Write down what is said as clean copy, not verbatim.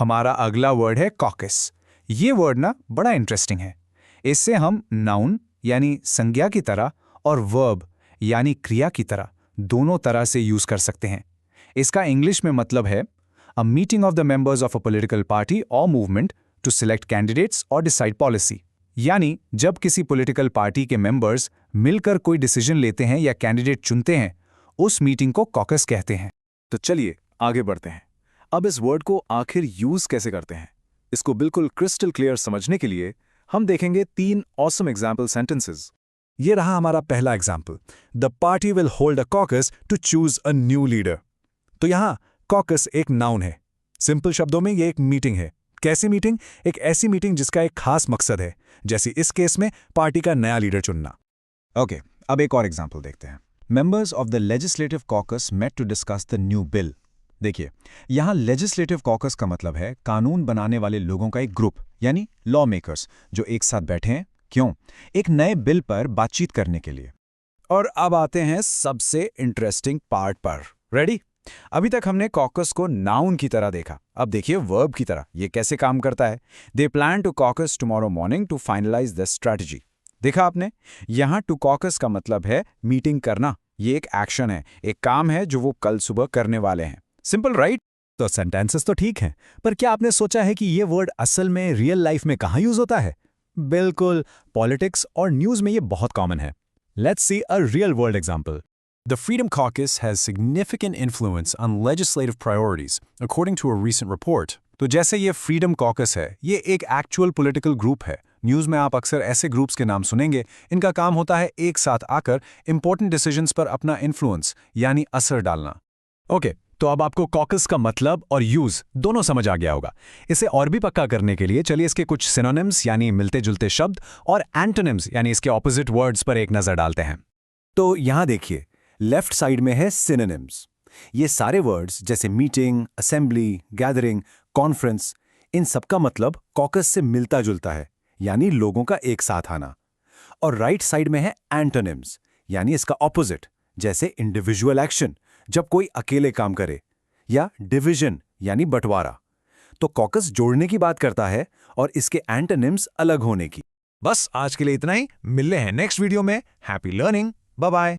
हमारा अगला वर्ड है कॉकस। ये वर्ड ना बड़ा इंटरेस्टिंग है। इससे हम नाउन यानी संज्ञा की तरह और वर्ब यानी क्रिया की तरह दोनों तरह से यूज कर सकते हैं। इसका इंग्लिश में मतलब है a meeting of the members of a political party और मूवमेंट टू सिलेक्ट कैंडिडेट्स और डिसाइड पॉलिसी। यानी जब किसी पॉलिटिकल पार्टी के मेंबर्स मिलकर कोई डिसीजन लेते हैं या कैंडिडेट चुनते हैं, उस मीटिंग को कॉकस कहते हैं। तो चलिए आगे बढ़ते हैं। अब इस वर्ड को आखिर यूज कैसे करते हैं, इसको बिल्कुल क्रिस्टल क्लियर समझने के लिए हम देखेंगे 3 ऑसम एग्जाम्पल सेंटेंसेस। ये रहा हमारा पहला example, the party will hold a caucus to choose a new leader. तो यहाँ कॉकस एक नाउन है। सिंपल शब्दों में ये एक मीटिंग है। कैसी मीटिंग? एक ऐसी मीटिंग जिसका एक खास मकसद है, जैसे इस केस में पार्टी का नया लीडर चुनना। ओके, अब एक और एग्जाम्पल देखते हैं। Members of the legislative caucus met to discuss the new bill. देखिए, यहाँ लेजिस्लेटिव कॉकस का मतलब है कानून बनाने वाले लोगों का एक ग्रुप, यानी लॉ मेकर्स, जो एक साथ बैठे हैं। क्यों? एक नए बिल पर बातचीत करने के लिए। और अब आते हैं सबसे इंटरेस्टिंग पार्ट पर। रेडी? अभी तक हमने कॉकस को नाउन की तरह देखा, अब देखिए वर्ब की तरह ये कैसे काम करता है। They plan to caucus tomorrow morning to finalise the strategy. देखा आपने, यहाँ टू कॉकस का मतलब है मीटिंग करना। ये एक एक्शन है, एक काम है जो वो कल सुबह करने वाले हैं। Simple right? तो सेंटेंसेस तो ठीक हैं, पर क्या आपने सोचा है कि ये वर्ड असल में रियल लाइफ में कहाँ यूज होता है? बिल्कुल, पॉलिटिक्स और न्यूज में ये बहुत कॉमन है। Let's see a real world example. The Freedom Caucus has significant influence on legislative priorities, according to a recent report. तो जैसे ये फ्रीडम कॉकस है, ये एक एक्चुअल पॉलिटिकल ग्रुप है। न्यूज़ में आप अक्सर ऐसे ग्रुप्स के नाम सुनेंगे। इनका काम होता है एक साथ आकर इंपॉर्टेंट डिसीजंस पर अपना इन्फ्लुएंस यानी असर डालना। ओके, तो अब आपको कॉकस का मतलब और यूज दोनों समझ आ गया होगा। इसे और भी पक्का करने के लिए चलिए इसके कुछ सिनोनिम्स यानी मिलते जुलते शब्द और एंटोनिम्स यानी इसके ऑपोजिट वर्ड्स पर एक नजर डालते हैं। तो यहां देखिए, लेफ्ट साइड में है सिनोनिम्स। ये सारे वर्ड्स जैसे मीटिंग, असेंबली, गैदरिंग, कॉन्फ्रेंस, इन सबका मतलब कॉकस से मिलता जुलता है, यानी लोगों का एक साथ आना। और राइट साइड में है एंटोनिम्स, यानी इसका ऑपोजिट, जैसे इंडिविजुअल एक्शन, जब कोई अकेले काम करे, या डिवीजन यानी बंटवारा। तो कॉकस जोड़ने की बात करता है और इसके एंटोनिम्स अलग होने की। बस आज के लिए इतना ही। मिलते हैं नेक्स्ट वीडियो में। Happy learning, bye bye.